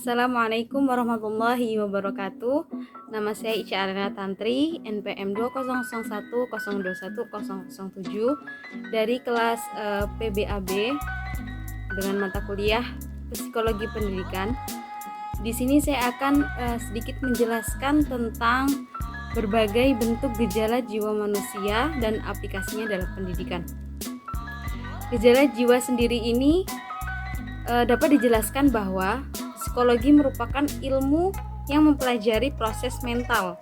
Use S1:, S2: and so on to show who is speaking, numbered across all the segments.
S1: Assalamualaikum warahmatullahi wabarakatuh. Nama saya Ica Arena Tantri, NPM 2001021007 dari kelas PBAB dengan mata kuliah Psikologi Pendidikan. Di sini saya akan sedikit menjelaskan tentang berbagai bentuk gejala jiwa manusia dan aplikasinya dalam pendidikan. Gejala jiwa sendiri ini dapat dijelaskan bahwa psikologi merupakan ilmu yang mempelajari proses mental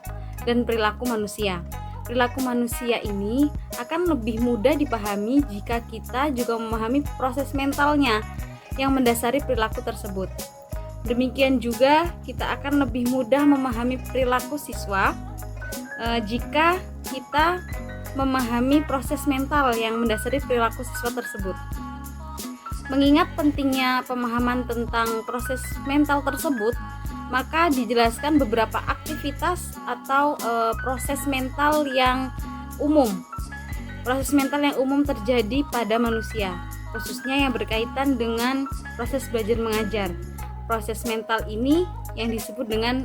S1: dan perilaku manusia. Perilaku manusia ini akan lebih mudah dipahami jika kita juga memahami proses mentalnya yang mendasari perilaku tersebut. Demikian juga kita akan lebih mudah memahami perilaku siswa jika kita memahami proses mental yang mendasari perilaku siswa tersebut. Mengingat pentingnya pemahaman tentang proses mental tersebut, maka dijelaskan beberapa aktivitas atau proses mental yang umum. Proses mental yang umum terjadi pada manusia, khususnya yang berkaitan dengan proses belajar mengajar. Proses mental ini yang disebut dengan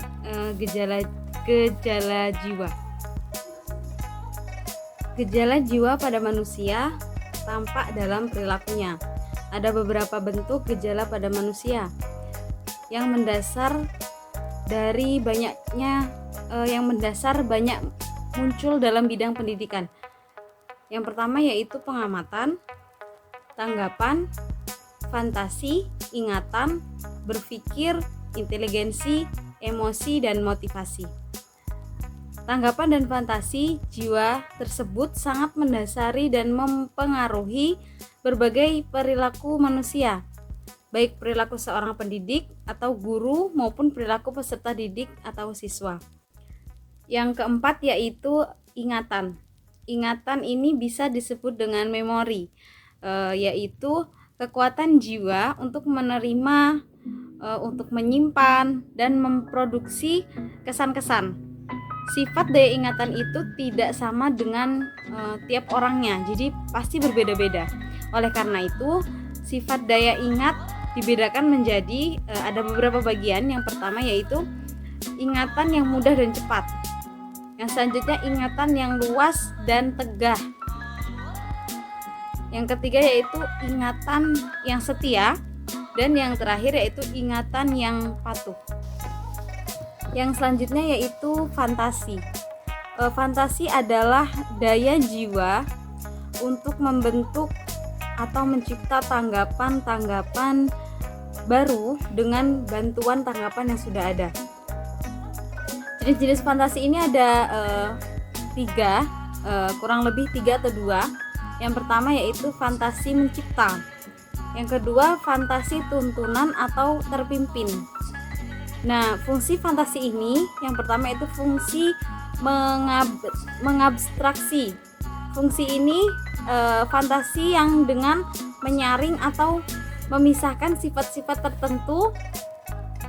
S1: gejala jiwa. Gejala jiwa pada manusia tampak dalam perilakunya. Ada beberapa bentuk gejala pada manusia yang mendasar banyak muncul dalam bidang pendidikan. Yang pertama yaitu pengamatan, tanggapan, fantasi, ingatan, berpikir, inteligensi, emosi, dan motivasi. Tanggapan dan fantasi jiwa tersebut sangat mendasari dan mempengaruhi berbagai perilaku manusia, baik perilaku seorang pendidik atau guru maupun perilaku peserta didik atau siswa. Yang keempat yaitu ingatan. Ingatan ini bisa disebut dengan memori, yaitu kekuatan jiwa untuk menerima, untuk menyimpan dan memproduksi kesan-kesan. Sifat daya ingatan itu tidak sama dengan tiap orangnya, jadi pasti berbeda-beda. Oleh karena itu, sifat daya ingat dibedakan menjadi ada beberapa bagian. Yang pertama yaitu ingatan yang mudah dan cepat. Yang selanjutnya ingatan yang luas dan tegah. Yang ketiga yaitu ingatan yang setia, dan yang terakhir yaitu ingatan yang patuh. Yang selanjutnya yaitu fantasi. Fantasi adalah daya jiwa untuk membentuk atau mencipta tanggapan-tanggapan baru dengan bantuan tanggapan yang sudah ada. Jenis-jenis fantasi ini ada tiga, kurang lebih 3 atau 2. Yang pertama yaitu fantasi mencipta. Yang kedua fantasi tuntunan atau terpimpin. Nah, fungsi fantasi ini yang pertama itu fungsi mengabstraksi. Fungsi ini fantasi yang dengan menyaring atau memisahkan sifat-sifat tertentu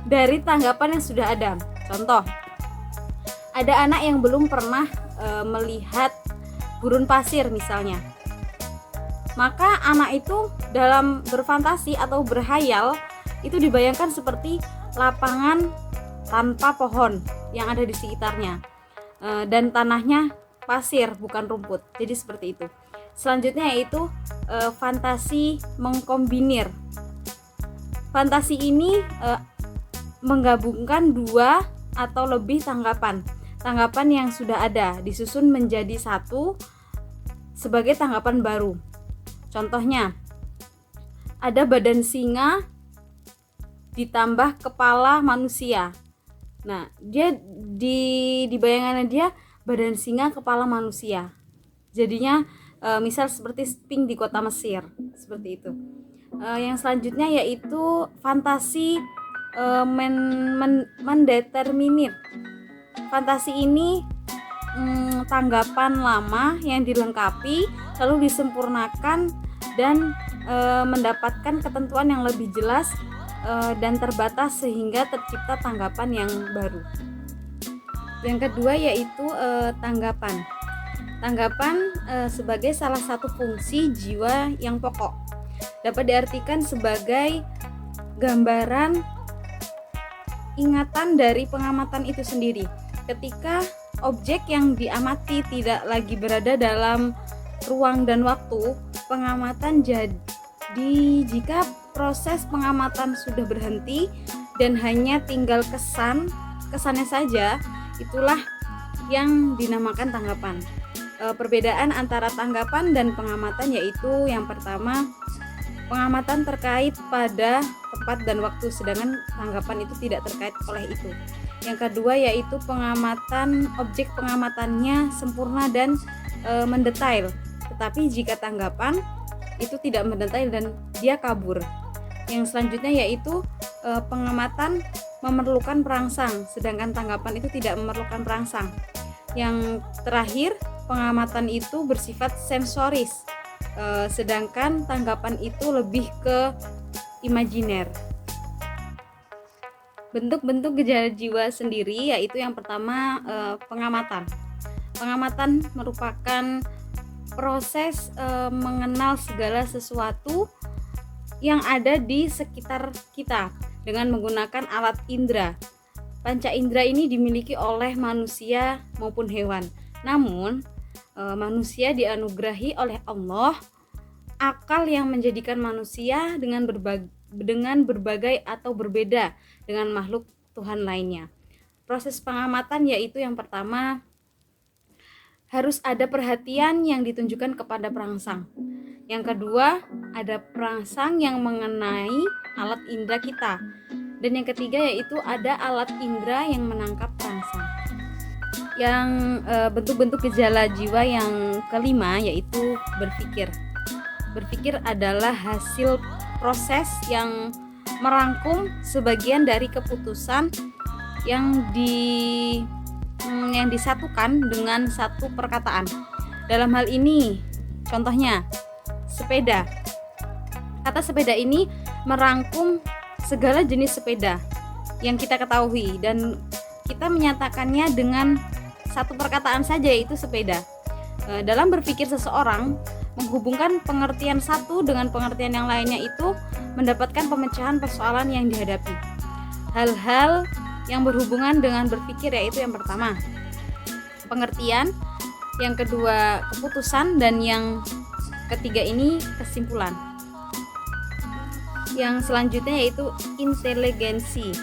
S1: dari tanggapan yang sudah ada. Contoh, ada anak yang belum pernah melihat gurun pasir misalnya. Maka anak itu dalam berfantasi atau berhayal itu dibayangkan seperti lapangan tanpa pohon yang ada di sekitarnya, dan tanahnya pasir bukan rumput, jadi seperti itu. Selanjutnya yaitu fantasi mengkombinir. Fantasi ini menggabungkan 2 atau lebih tanggapan yang sudah ada disusun menjadi satu sebagai tanggapan baru. Contohnya, ada badan singa ditambah kepala manusia. Nah, dia di bayangannya dia badan singa kepala manusia. Jadinya misal seperti Sphinx di kota Mesir, seperti itu. Yang selanjutnya yaitu fantasi mendeterminir. Fantasi ini tanggapan lama yang dilengkapi lalu disempurnakan dan mendapatkan ketentuan yang lebih jelas dan terbatas sehingga tercipta tanggapan yang baru. Yang kedua yaitu tanggapan. Tanggapan sebagai salah satu fungsi jiwa yang pokok. Dapat diartikan sebagai gambaran ingatan dari pengamatan itu sendiri. Ketika objek yang diamati tidak lagi berada dalam ruang dan waktu, pengamatan jadi jika proses pengamatan sudah berhenti dan hanya tinggal kesannya saja, itulah yang dinamakan tanggapan. Perbedaan antara tanggapan dan pengamatan yaitu yang pertama, pengamatan terkait pada tempat dan waktu, sedangkan tanggapan itu tidak terkait oleh itu. Yang kedua yaitu pengamatan, objek pengamatannya sempurna dan mendetail. Tetapi jika tanggapan itu tidak mendetail dan dia kabur. Yang selanjutnya yaitu pengamatan memerlukan perangsang, sedangkan tanggapan itu tidak memerlukan perangsang. Yang terakhir, pengamatan itu bersifat sensoris, sedangkan tanggapan itu lebih ke imajiner. Bentuk-bentuk gejala jiwa sendiri yaitu yang pertama, pengamatan. Pengamatan merupakan proses mengenal segala sesuatu yang ada di sekitar kita dengan menggunakan alat indera. Panca indera ini dimiliki oleh manusia maupun hewan. Namun, manusia dianugerahi oleh Allah akal yang menjadikan manusia dengan berbagai atau berbeda dengan makhluk Tuhan lainnya. Proses pengamatan yaitu yang pertama, harus ada perhatian yang ditunjukkan kepada perangsang. Yang kedua, ada perangsang yang mengenai alat indera kita. Dan yang ketiga yaitu ada alat indera yang menangkap perangsang. Yang bentuk-bentuk gejala jiwa yang kelima yaitu berpikir. Berpikir adalah hasil proses yang merangkum sebagian dari keputusan yang disatukan dengan satu perkataan. Dalam hal ini, contohnya sepeda. Kata sepeda ini merangkum segala jenis sepeda yang kita ketahui dan kita menyatakannya dengan satu perkataan saja, yaitu sepeda. Dalam berpikir seseorang menghubungkan pengertian satu dengan pengertian yang lainnya itu mendapatkan pemecahan persoalan yang dihadapi. Hal-hal yang berhubungan dengan berpikir yaitu yang pertama, pengertian, yang kedua keputusan, dan yang ketiga ini kesimpulan. Yang selanjutnya yaitu inteligensi.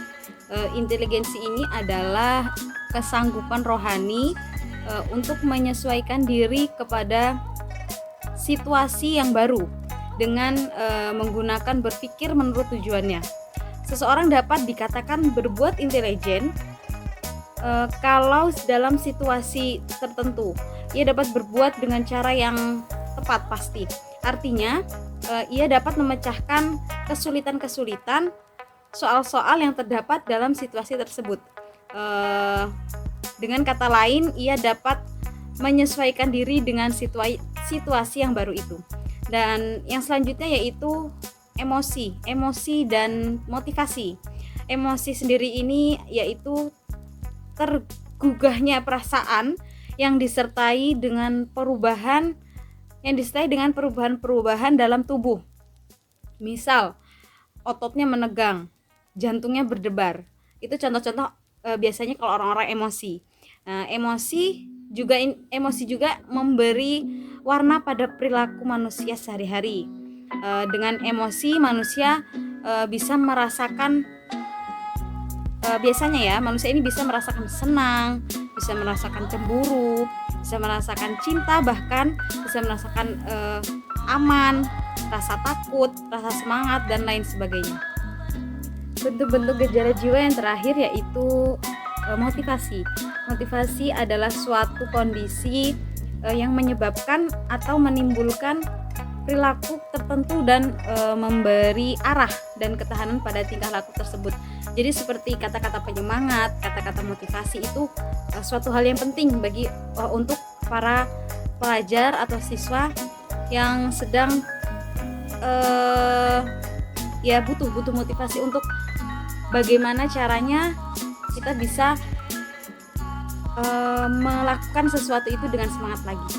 S1: Inteligensi ini adalah kesanggupan rohani untuk menyesuaikan diri kepada situasi yang baru dengan menggunakan berpikir menurut tujuannya. Seseorang dapat dikatakan berbuat intelijen kalau dalam situasi tertentu ia dapat berbuat dengan cara yang tepat pasti. Artinya ia dapat memecahkan kesulitan-kesulitan soal-soal yang terdapat dalam situasi tersebut. Dengan kata lain, ia dapat menyesuaikan diri dengan situasi yang baru itu. Dan yang selanjutnya yaitu emosi dan motivasi. Emosi sendiri ini yaitu tergugahnya perasaan yang disertai dengan perubahan dalam tubuh. Misal, ototnya menegang, jantungnya berdebar. Itu contoh-contoh biasanya kalau orang-orang emosi. Nah, emosi juga memberi warna pada perilaku manusia sehari-hari. Dengan emosi manusia bisa merasakan manusia ini bisa merasakan senang, bisa merasakan cemburu, bisa merasakan cinta, bahkan bisa merasakan aman, rasa takut, rasa semangat, dan lain sebagainya. Bentuk-bentuk gejala jiwa yang terakhir yaitu motivasi. Motivasi adalah suatu kondisi yang menyebabkan atau menimbulkan perilaku tertentu dan memberi arah dan ketahanan pada tingkah laku tersebut. Jadi seperti kata-kata penyemangat, kata-kata motivasi itu suatu hal yang penting bagi untuk para pelajar atau siswa yang sedang butuh motivasi untuk bagaimana caranya kita bisa melakukan sesuatu itu dengan semangat lagi.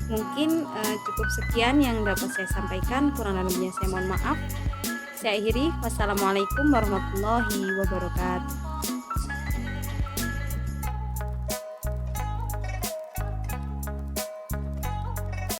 S1: Mungkin cukup sekian yang dapat saya sampaikan, kurang lebihnya saya mohon maaf. saya akhiri. Wassalamualaikum warahmatullahi wabarakatuh.